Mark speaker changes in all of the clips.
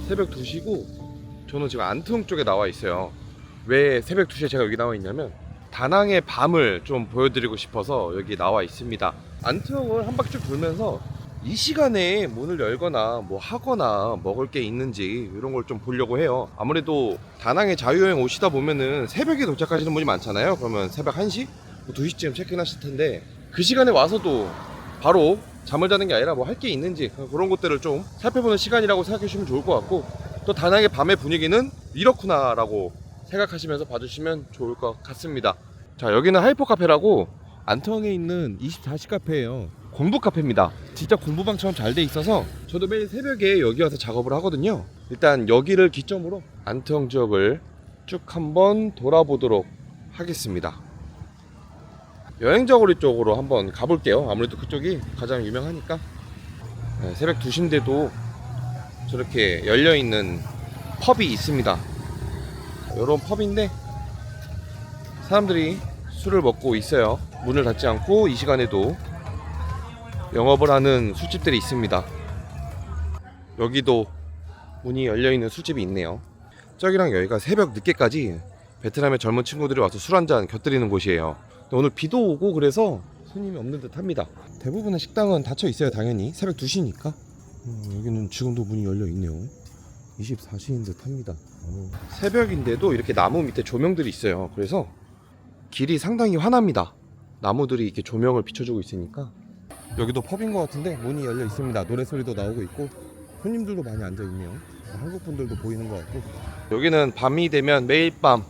Speaker 1: 새벽 2시고 저는 지금 안트홍 쪽에 나와 있어요. 왜 새벽 2시에 제가 여기 나와 있냐면 다낭의 밤을 좀 보여드리고 싶어서 여기 나와 있습니다. 안트홍을 한 바퀴 쭉 돌면서 이 시간에 문을 열거나 뭐 하거나 먹을 게 있는지 이런 걸 좀 보려고 해요. 아무래도 다낭에 자유여행 오시다 보면은 새벽에 도착하시는 분이 많잖아요. 그러면 새벽 1시? 2시쯤 체크인 하실 텐데 그 시간에 와서도 바로 잠을 자는 게 아니라 뭐 할 게 있는지 그런 것들을 좀 살펴보는 시간이라고 생각해 주시면 좋을 것 같고, 또 다낭의 밤의 분위기는 이렇구나 라고 생각하시면서 봐주시면 좋을 것 같습니다. 자, 여기는 하이퍼 카페라고 안트홍에 있는 24시 카페예요. 공부 카페입니다. 진짜 공부방처럼 잘 돼 있어서 저도 매일 새벽에 여기 와서 작업을 하거든요. 일단 여기를 기점으로 안트홍 지역을 쭉 한번 돌아보도록 하겠습니다. 여행저고리 쪽으로 한번 가볼게요. 아무래도 그쪽이 가장 유명하니까. 네, 새벽 2시인데도 저렇게 열려있는 펍이 있습니다. 이런 펍인데 사람들이 술을 먹고 있어요. 문을 닫지 않고 이 시간에도 영업을 하는 술집들이 있습니다. 여기도 문이 열려있는 술집이 있네요. 저기랑 여기가 새벽 늦게까지 베트남의 젊은 친구들이 와서 술 한잔 곁들이는 곳이에요. 오늘 비도 오고 그래서 손님이 없는 듯 합니다. 대부분의 식당은 닫혀 있어요. 당연히 새벽 2시니까. 여기는 지금도 문이 열려 있네요. 24시인 듯 합니다. 새벽인데도 이렇게 나무 밑에 조명들이 있어요. 그래서 길이 상당히 환합니다. 나무들이 이렇게 조명을 비춰주고 있으니까. 여기도 펍인 것 같은데 문이 열려 있습니다. 노래소리도 나오고 있고 손님들도 많이 앉아 있네요. 한국 분들도 보이는 것 같고. 여기는 밤이 되면 매일 밤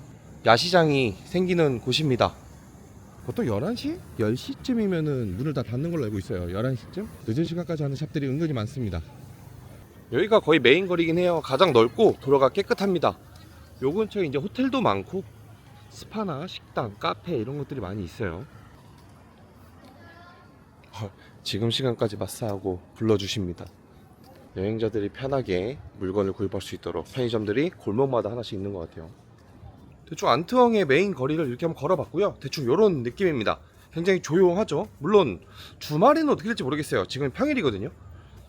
Speaker 1: 야시장이 생기는 곳입니다. 보통 11시? 10시쯤이면은 문을 다 닫는 걸로 알고 있어요. 11시쯤? 늦은 시간까지 하는 샵들이 은근히 많습니다. 여기가 거의 메인 거리긴 해요. 가장 넓고 도로가 깨끗합니다. 요 근처에 이제 호텔도 많고 스파나 식당, 카페 이런 것들이 많이 있어요. 지금 시간까지 마사하고 불러주십니다. 여행자들이 편하게 물건을 구입할 수 있도록 편의점들이 골목마다 하나씩 있는 것 같아요. 대충 안트홍의 메인 거리를 이렇게 한번 걸어봤고요. 대충 이런 느낌입니다. 굉장히 조용하죠. 물론 주말에는 어떻게 될지 모르겠어요. 지금 평일이거든요.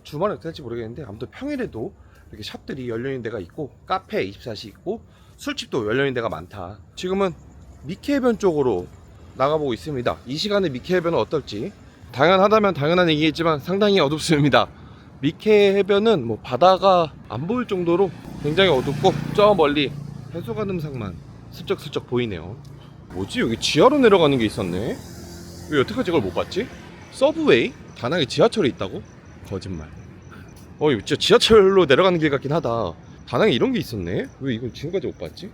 Speaker 1: 주말에 어떻게 될지 모르겠는데 아무튼 평일에도 이렇게 샵들이 열려있는 데가 있고 카페 24시 있고 술집도 열려있는 데가 많다. 지금은 미케해변 쪽으로 나가보고 있습니다. 이 시간에 미케해변은 어떨지. 당연하다면 당연한 얘기겠지만 상당히 어둡습니다. 미케해변은 뭐 바다가 안 보일 정도로 굉장히 어둡고 저 멀리 해수관음상만 슬쩍슬쩍 보이네요. 뭐지? 여기 지하로 내려가는 게 있었네? 왜 여태까지 이걸 못 봤지? 서브웨이? 다낭에 지하철이 있다고? 거짓말. 이거 진짜 지하철로 내려가는 길 같긴 하다. 다낭에 이런 게 있었네? 왜 이걸 지금까지 못 봤지?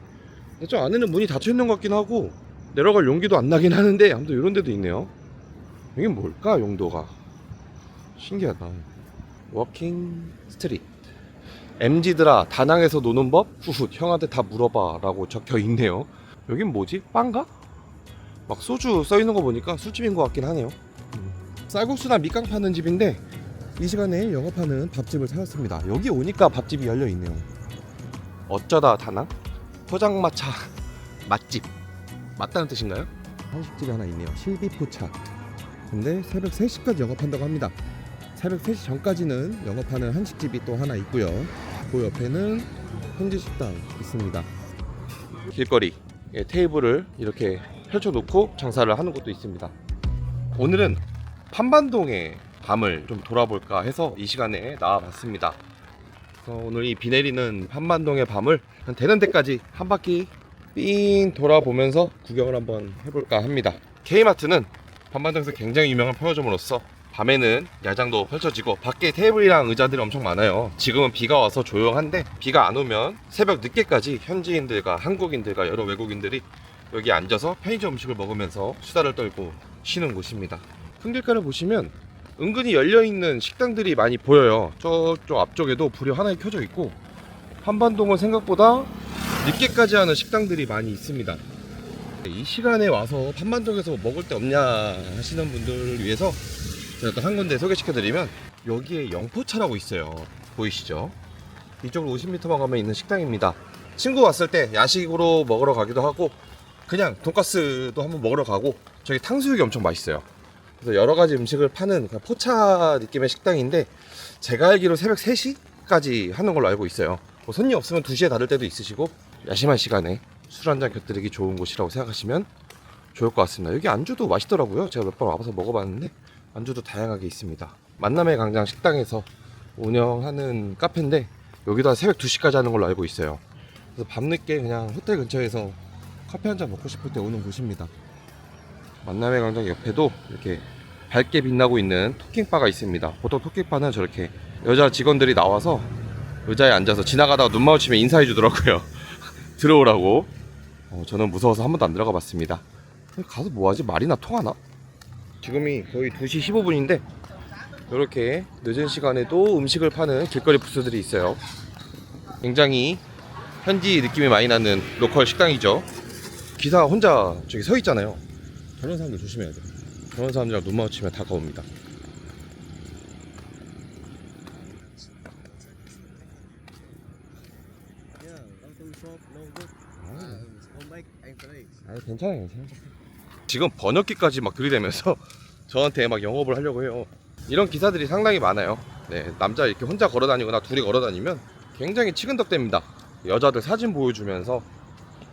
Speaker 1: 저 안에는 문이 닫혀있는 것 같긴 하고 내려갈 용기도 안 나긴 하는데 아무튼 이런 데도 있네요. 이게 뭘까 용도가? 신기하다. 워킹 스트리트. MZ들아 다낭에서 노는 법? 후훗 형한테 다 물어봐 라고 적혀 있네요. 여긴 뭐지? 빵가? 막 소주 써있는 거 보니까 술집인 것 같긴 하네요. 쌀국수나 밑강 파는 집인데 이 시간에 영업하는 밥집을 찾았습니다. 여기 오니까 밥집이 열려 있네요. 어쩌다 다낭? 포장마차 맛집 맞다는 뜻인가요? 한식집이 하나 있네요. 실비포차. 근데 새벽 3시까지 영업한다고 합니다. 새벽 3시 전까지는 영업하는 한식집이 또 하나 있고요. 그 옆에는 현지 식당 있습니다. 길거리 테이블을 이렇게 펼쳐놓고 장사를 하는 곳도 있습니다. 오늘은 판반동의 밤을 좀 돌아볼까 해서 이 시간에 나와봤습니다. 오늘 이 비 내리는 판반동의 밤을 되는 데까지 한 바퀴 삥 돌아보면서 구경을 한번 해볼까 합니다. K마트는 판반동에서 굉장히 유명한 편의점으로서 밤에는 야장도 펼쳐지고 밖에 테이블이랑 의자들이 엄청 많아요. 지금은 비가 와서 조용한데 비가 안 오면 새벽 늦게까지 현지인들과 한국인들과 여러 외국인들이 여기 앉아서 편의점 음식을 먹으면서 수다를 떨고 쉬는 곳입니다. 큰 길가를 보시면 은근히 열려있는 식당들이 많이 보여요. 저쪽 앞쪽에도 불이 하나 켜져 있고 한반동은 생각보다 늦게까지 하는 식당들이 많이 있습니다. 이 시간에 와서 한반동에서 먹을 데 없냐 하시는 분들을 위해서 제가 또 한 군데 소개시켜드리면 여기에 영포차라고 있어요. 보이시죠? 이쪽으로 50m만 가면 있는 식당입니다. 친구 왔을 때 야식으로 먹으러 가기도 하고 그냥 돈가스도 한번 먹으러 가고 저기 탕수육이 엄청 맛있어요. 그래서 여러가지 음식을 파는 포차 느낌의 식당인데 제가 알기로 새벽 3시까지 하는 걸로 알고 있어요. 뭐 손님 없으면 2시에 닫을 때도 있으시고 야심한 시간에 술 한잔 곁들이기 좋은 곳이라고 생각하시면 좋을 것 같습니다. 여기 안주도 맛있더라고요. 제가 몇 번 와봐서 먹어봤는데 안주도 다양하게 있습니다. 만남의 광장 식당에서 운영하는 카페인데 여기도 한 새벽 2시까지 하는 걸로 알고 있어요. 그래서 밤늦게 그냥 호텔 근처에서 커피 한잔 먹고 싶을 때 오는 곳입니다. 만남의 광장 옆에도 이렇게 밝게 빛나고 있는 토킹바가 있습니다. 보통 토킹바는 저렇게 여자 직원들이 나와서 의자에 앉아서 지나가다가 눈 마주치면 인사해 주더라고요. 들어오라고. 저는 무서워서 한 번도 안 들어가 봤습니다. 가서 뭐하지? 말이나 통하나? 지금이 거의 2시 15분인데 이렇게 늦은 시간에도 음식을 파는 길거리 부스들이 있어요. 굉장히 현지 느낌이 많이 나는 로컬 식당이죠. 기사 혼자 저기 서 있잖아요. 저런 사람들 조심해야 돼. 저런 사람들이랑 눈 마주치면 다가옵니다. 괜찮아요. 지금 번역기까지 막 들이대면서 저한테 막 영업을 하려고 해요. 이런 기사들이 상당히 많아요. 네, 남자 이렇게 혼자 걸어다니거나 둘이 걸어다니면 굉장히 치근덕댑니다. 여자들 사진 보여주면서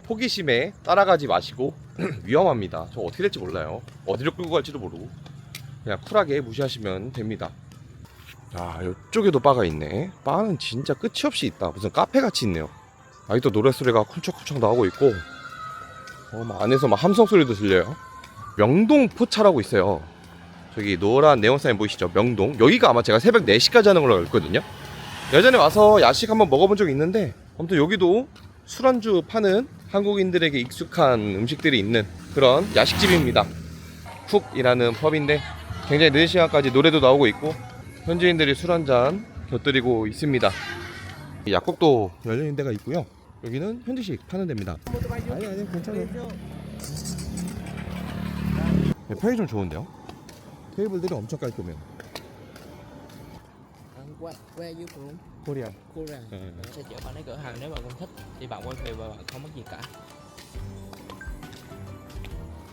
Speaker 1: 호기심에 따라가지 마시고 위험합니다. 저 어떻게 될지 몰라요. 어디로 끌고 갈지도 모르고 그냥 쿨하게 무시하시면 됩니다. 자, 이쪽에도 바가 있네. 바는 진짜 끝이 없이 있다. 무슨 카페같이 있네요. 아직도 노랫소리가 쿵척쿵척 나오고 있고 막 안에서 막 함성 소리도 들려요. 명동 포차라고 있어요. 저기 노란 네온사인 보이시죠? 명동. 여기가 아마 제가 새벽 4시까지 하는 걸로 알고 있거든요. 예전에 와서 야식 한번 먹어본 적이 있는데 아무튼 여기도 술안주 파는 한국인들에게 익숙한 음식들이 있는 그런 야식집입니다. 쿡이라는 펍인데 굉장히 늦은 시간까지 노래도 나오고 있고 현지인들이 술 한잔 곁들이고 있습니다. 약국도 열려있는 데가 있고요. 여기는 현지식 파는 데입니다. 아니 괜찮아요. 편의점 좋은데요? 테이블들이 엄청 깔끔해요.
Speaker 2: Where are you from?
Speaker 1: 코리아.
Speaker 2: Korea. Sẽ chở bạn đến cửa hàng nếu bạn không thích thì bạn quay về và bạn không mất gì cả.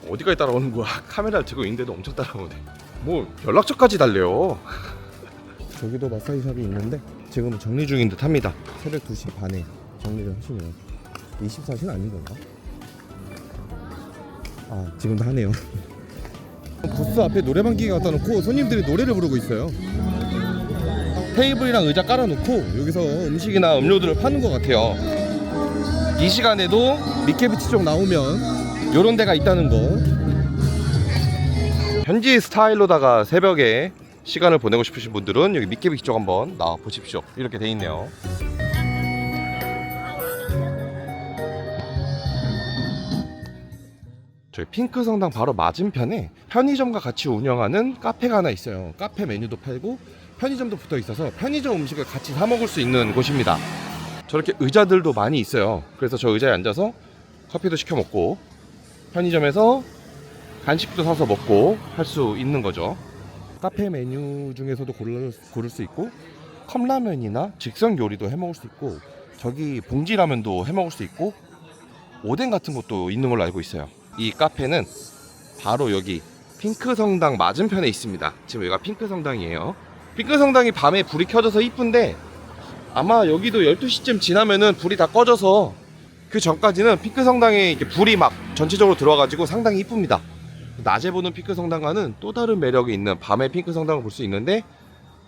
Speaker 1: 어디까지 따라오는 거야? 카메라를 들고 있는데도 엄청 따라오네. 뭐 연락처까지 달래요. 저기도 마사지샵이 있는데 지금 정리 중인 듯 합니다. 새벽 2시 반에 정리를 하시네요. 24시는 아닌 건가? 아, 지금도 하네요. 부스 앞에 노래방 기계 갖다 놓고 손님들이 노래를 부르고 있어요. 테이블이랑 의자 깔아놓고 여기서 음식이나 음료들을 파는 것 같아요. 이 시간에도 미케비치 쪽 나오면 요런 데가 있다는 거. 현지 스타일로다가 새벽에 시간을 보내고 싶으신 분들은 여기 미케비치 쪽 한번 나와 보십시오. 이렇게 돼 있네요. 저희 핑크 성당 바로 맞은편에 편의점과 같이 운영하는 카페가 하나 있어요. 카페 메뉴도 팔고 편의점도 붙어 있어서 편의점 음식을 같이 사 먹을 수 있는 곳입니다. 저렇게 의자들도 많이 있어요. 그래서 저 의자에 앉아서 커피도 시켜 먹고 편의점에서 간식도 사서 먹고 할 수 있는 거죠. 카페 메뉴 중에서도 고를 수 있고 컵라면이나 즉석 요리도 해 먹을 수 있고 저기 봉지라면도 해 먹을 수 있고 오뎅 같은 것도 있는 걸로 알고 있어요. 이 카페는 바로 여기 핑크 성당 맞은편에 있습니다. 지금 여기가 핑크 성당이에요. 핑크 성당이 밤에 불이 켜져서 이쁜데 아마 여기도 12시쯤 지나면은 불이 다 꺼져서 그 전까지는 핑크 성당에 이렇게 불이 막 전체적으로 들어와가지고 상당히 이쁩니다. 낮에 보는 핑크 성당과는 또 다른 매력이 있는 밤의 핑크 성당을 볼 수 있는데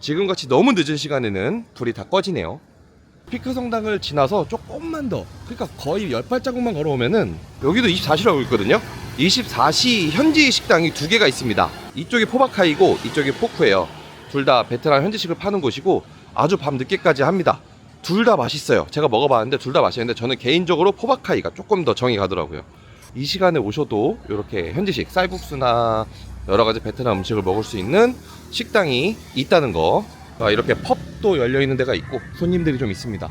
Speaker 1: 지금같이 너무 늦은 시간에는 불이 다 꺼지네요. 핑크 성당을 지나서 조금만 더, 그러니까 거의 10발자국만 걸어오면은 여기도 24시라고 있거든요. 24시 현지 식당이 2개가 있습니다. 이쪽이 포바카이고 이쪽이 포쿠예요. 둘 다 베트남 현지식을 파는 곳이고 아주 밤 늦게까지 합니다. 둘 다 맛있어요. 제가 먹어봤는데 둘 다 맛있는데 저는 개인적으로 포바카이가 조금 더 정이 가더라고요. 이 시간에 오셔도 이렇게 현지식 쌀국수나 여러가지 베트남 음식을 먹을 수 있는 식당이 있다는 거. 이렇게 펍도 열려있는 데가 있고 손님들이 좀 있습니다.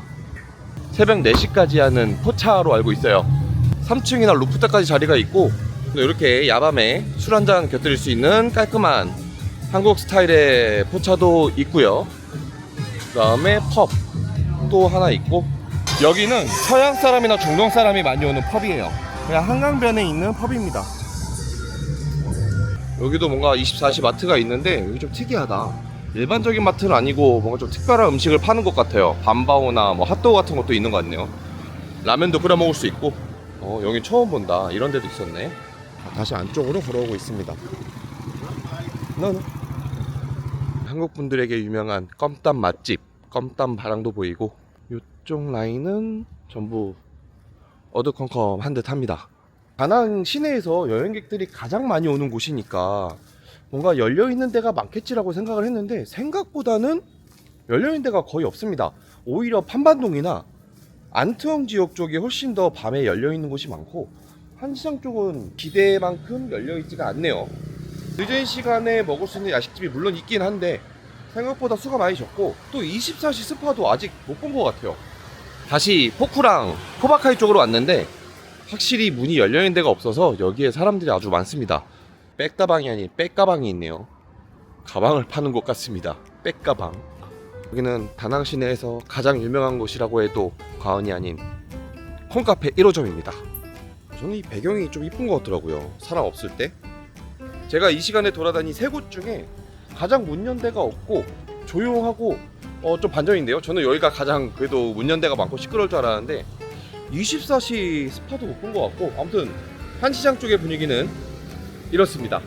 Speaker 1: 새벽 4시까지 하는 포차로 알고 있어요. 3층이나 루프탑까지 자리가 있고 이렇게 야밤에 술 한잔 곁들일 수 있는 깔끔한 한국 스타일의 포차도 있고요. 그 다음에 펍도 하나 있고 여기는 서양 사람이나 중동 사람이 많이 오는 펍이에요. 그냥 한강변에 있는 펍입니다. 여기도 뭔가 24시 마트가 있는데 여기 좀 특이하다. 일반적인 마트는 아니고 뭔가 좀 특별한 음식을 파는 것 같아요. 밤바오나 뭐 핫도그 같은 것도 있는 것 같네요. 라면도 끓여 먹을 수 있고. 여기 처음 본다. 이런 데도 있었네. 다시 안쪽으로 걸어오고 있습니다. 한국 분들에게 유명한 껌땀 맛집, 껌땀 바랑도 보이고, 이쪽 라인은 전부 어두컴컴한 듯 합니다. 다낭 시내에서 여행객들이 가장 많이 오는 곳이니까 뭔가 열려있는 데가 많겠지라고 생각을 했는데, 생각보다는 열려있는 데가 거의 없습니다. 오히려 판반동이나 안트엉 지역 쪽이 훨씬 더 밤에 열려있는 곳이 많고, 한시장 쪽은 기대만큼 열려있지가 않네요. 늦은 시간에 먹을 수 있는 야식집이 물론 있긴 한데 생각보다 수가 많이 적고, 또 24시 스파도 아직 못 본 것 같아요. 다시 포쿠랑 포바카이 쪽으로 왔는데 확실히 문이 열려있는 데가 없어서 여기에 사람들이 아주 많습니다. 백가방이 아닌 백가방이 있네요. 가방을 파는 곳 같습니다. 백가방. 여기는 다낭 시내에서 가장 유명한 곳이라고 해도 과언이 아닌 콩카페 1호점입니다. 저는 이 배경이 좀 이쁜 것 같더라고요. 사람 없을 때. 제가 이 시간에 돌아다닌 세 곳 중에 가장 문 연 데가 없고 조용하고 좀 반전인데요. 저는 여기가 가장 그래도 문 연 데가 많고 시끄러울 줄 알았는데 24시 스파도 못 본 것 같고, 아무튼 한시장 쪽의 분위기는 이렇습니다.